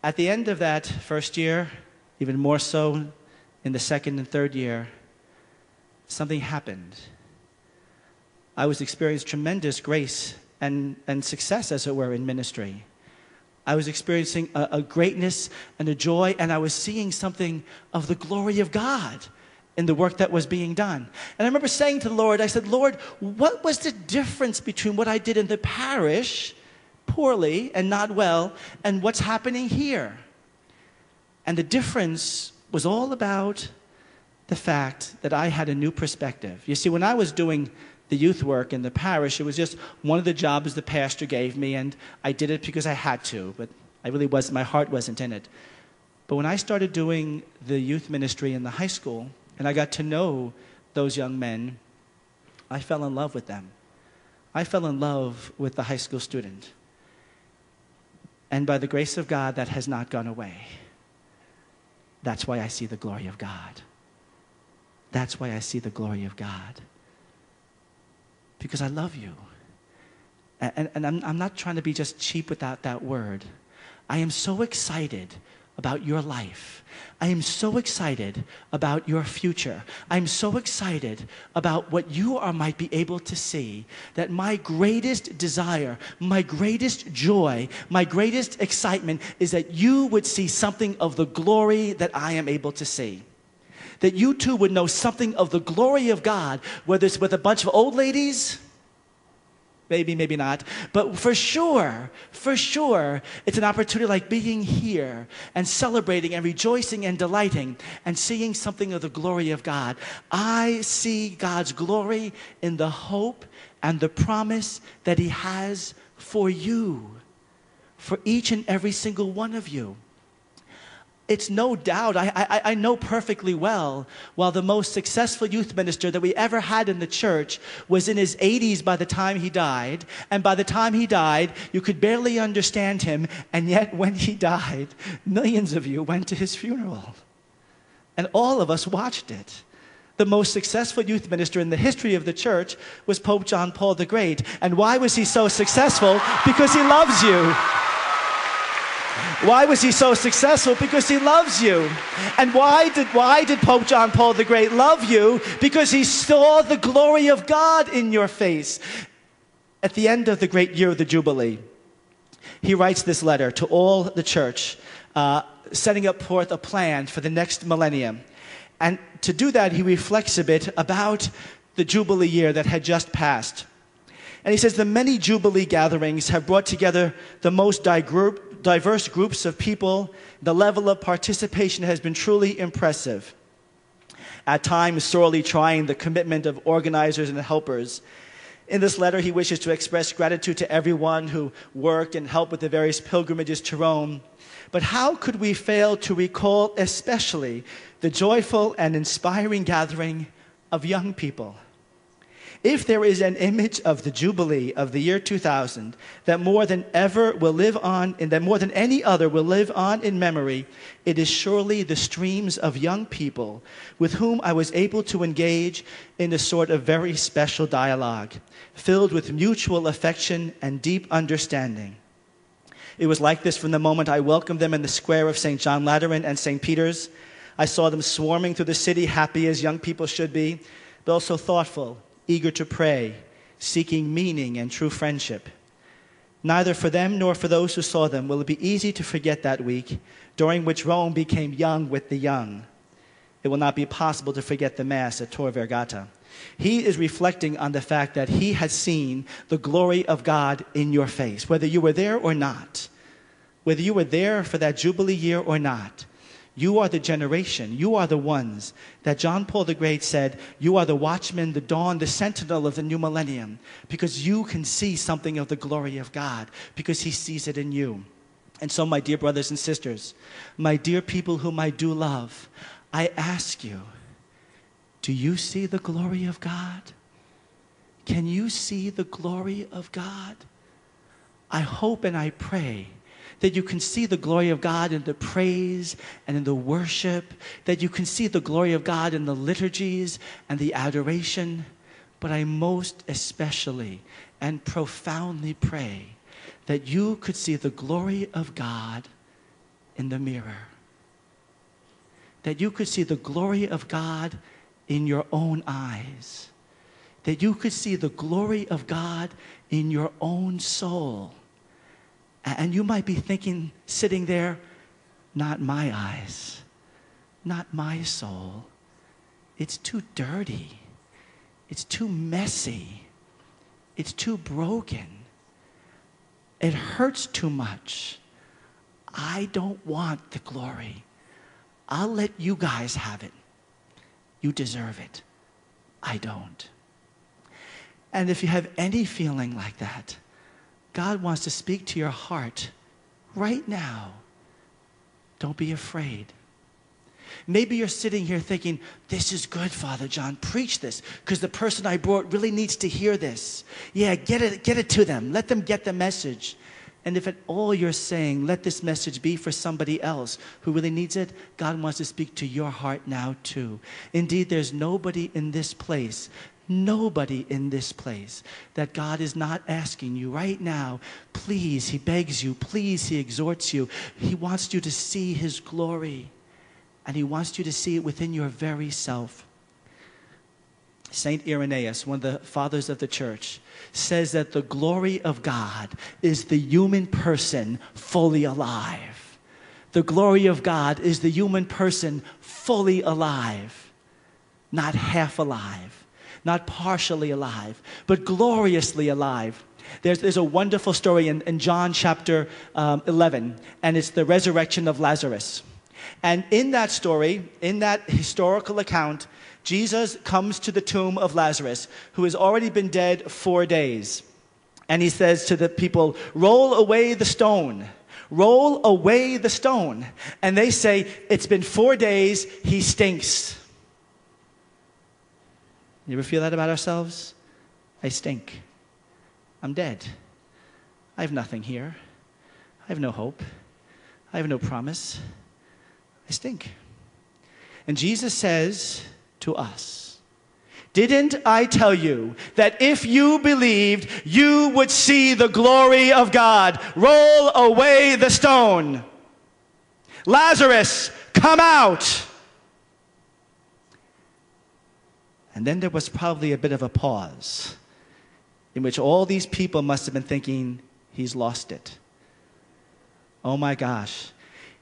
At the end of that first year, even more so in the second and third year, something happened. I was experiencing tremendous grace and success, as it were, in ministry. I was experiencing a greatness and a joy, and I was seeing something of the glory of God in the work that was being done. And I remember saying to the Lord, I said, Lord, what was the difference between what I did in the parish, poorly and not well, and what's happening here? And the difference was all about the fact that I had a new perspective. You see, when I was doing the youth work in the parish, it was just one of the jobs the pastor gave me, and I did it because I had to, but my heart wasn't in it. But when I started doing the youth ministry in the high school, and I got to know those young men, I fell in love with them. I fell in love with the high school student. And by the grace of God, that has not gone away. That's why I see the glory of God. That's why I see the glory of God. Because I love you. And I'm not trying to be just cheap without that word. I am so excited about your life. I am so excited about your future. I'm so excited about what you might be able to see, that my greatest desire, my greatest joy, my greatest excitement is that you would see something of the glory that I am able to see. That you too would know something of the glory of God, whether it's with a bunch of old ladies, maybe, maybe not. But for sure, it's an opportunity like being here and celebrating and rejoicing and delighting and seeing something of the glory of God. I see God's glory in the hope and the promise that He has for you, for each and every single one of you. It's no doubt, I know perfectly well, while the most successful youth minister that we ever had in the church was in his 80s by the time he died, and by the time he died, you could barely understand him, and yet when he died, millions of you went to his funeral. And all of us watched it. The most successful youth minister in the history of the church was Pope John Paul the Great. And why was he so successful? Because he loves you. Why was he so successful? Because he loves you. And why did Pope John Paul the Great love you? Because he saw the glory of God in your face. At the end of the great year of the Jubilee, he writes this letter to all the church, setting up forth a plan for the next millennium. And to do that, he reflects a bit about the Jubilee year that had just passed. And he says, the many Jubilee gatherings have brought together the most diverse groups of people. The level of participation has been truly impressive. At times, sorely trying the commitment of organizers and helpers. In this letter, he wishes to express gratitude to everyone who worked and helped with the various pilgrimages to Rome. But how could we fail to recall especially the joyful and inspiring gathering of young people? If there is an image of the Jubilee of the year 2000 that more than ever will live on, and that more than any other will live on in memory, it is surely the streams of young people with whom I was able to engage in a sort of very special dialogue, filled with mutual affection and deep understanding. It was like this from the moment I welcomed them in the square of St. John Lateran and St. Peter's. I saw them swarming through the city, happy as young people should be, but also thoughtful, eager to pray, seeking meaning and true friendship. Neither for them nor for those who saw them will it be easy to forget that week, during which Rome became young with the young. It will not be possible to forget the Mass at Tor Vergata. He is reflecting on the fact that he has seen the glory of God in your face, whether you were there or not. Whether you were there for that Jubilee year or not. You are the generation, you are the ones that John Paul the Great said, you are the watchman, the dawn, the sentinel of the new millennium, because you can see something of the glory of God, because he sees it in you. And so, my dear brothers and sisters, my dear people whom I do love, I ask you, do you see the glory of God? Can you see the glory of God? I hope and I pray that you can see the glory of God in the praise and in the worship, that you can see the glory of God in the liturgies and the adoration. But I most especially and profoundly pray that you could see the glory of God in the mirror. That you could see the glory of God in your own eyes. That you could see the glory of God in your own soul. And you might be thinking, sitting there, not my eyes, not my soul. It's too dirty. It's too messy. It's too broken. It hurts too much. I don't want the glory. I'll let you guys have it. You deserve it. I don't. And if you have any feeling like that, God wants to speak to your heart right now. Don't be afraid. Maybe you're sitting here thinking, this is good, Father John. Preach this, because the person I brought really needs to hear this. Yeah, get it to them. Let them get the message. And if at all you're saying, let this message be for somebody else who really needs it, God wants to speak to your heart now too. Indeed, there's nobody in this place that God is not asking you right now, please, he begs you, please, he exhorts you. He wants you to see his glory, and he wants you to see it within your very self. Saint Irenaeus, one of the fathers of the church, says that the glory of God is the human person fully alive. The glory of God is the human person fully alive, not half alive, not partially alive, but gloriously alive. There's a wonderful story in John chapter 11, and it's the resurrection of Lazarus. And in that story, in that historical account, Jesus comes to the tomb of Lazarus, who has already been dead 4 days. And he says to the people, roll away the stone. Roll away the stone. And they say, it's been 4 days, he stinks. You ever feel that about ourselves? I stink. I'm dead. I have nothing here. I have no hope. I have no promise. I stink. And Jesus says to us, didn't I tell you that if you believed, you would see the glory of God? Roll away the stone. Lazarus, come out. And then there was probably a bit of a pause in which all these people must have been thinking, he's lost it. Oh my gosh.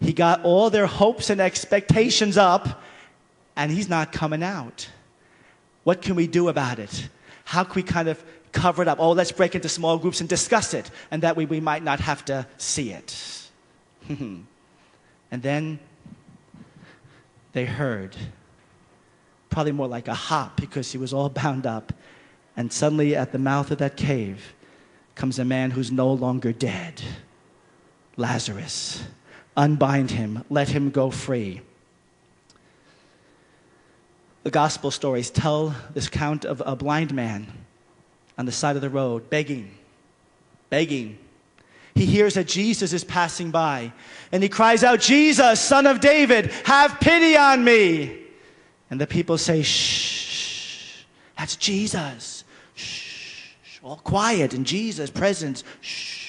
He got all their hopes and expectations up, and he's not coming out. What can we do about it? How can we kind of cover it up? Oh, let's break into small groups and discuss it, and that way we might not have to see it. And then they heard, probably more like a hop because he was all bound up, and suddenly at the mouth of that cave comes a man who's no longer dead, Lazarus. Unbind him, let him go free. The gospel stories tell this account of a blind man on the side of the road, begging. He hears that Jesus is passing by, and he cries out, Jesus, Son of David, have pity on me. And the people say, shh, that's Jesus. Shh, all quiet in Jesus' presence. Shh.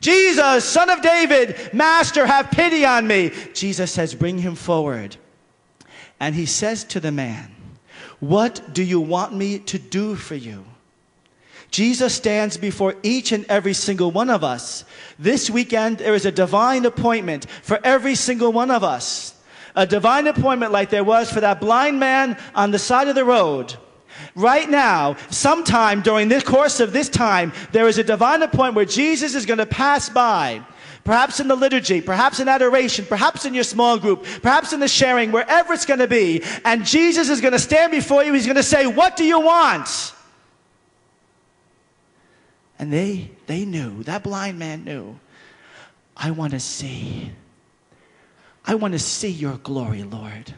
Jesus, Son of David, Master, have pity on me. Jesus says, bring him forward. And he says to the man, what do you want me to do for you? Jesus stands before each and every single one of us. This weekend, there is a divine appointment for every single one of us. A divine appointment like there was for that blind man on the side of the road. Right now, sometime during the course of this time, there is a divine appointment where Jesus is going to pass by. Perhaps in the liturgy, perhaps in adoration, perhaps in your small group, perhaps in the sharing, wherever it's going to be. And Jesus is going to stand before you. He's going to say, what do you want? And they knew, that blind man knew, I want to see. I want to see your glory, Lord.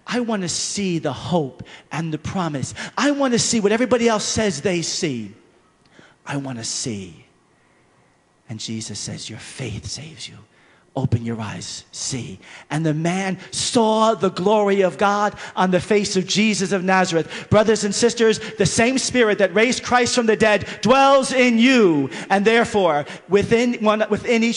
I want to see the hope and the promise. I want to see what everybody else says they see. I want to see. And Jesus says, your faith saves you. Open your eyes, see. And the man saw the glory of God on the face of Jesus of Nazareth. Brothers and sisters, the same Spirit that raised Christ from the dead dwells in you. And therefore, within each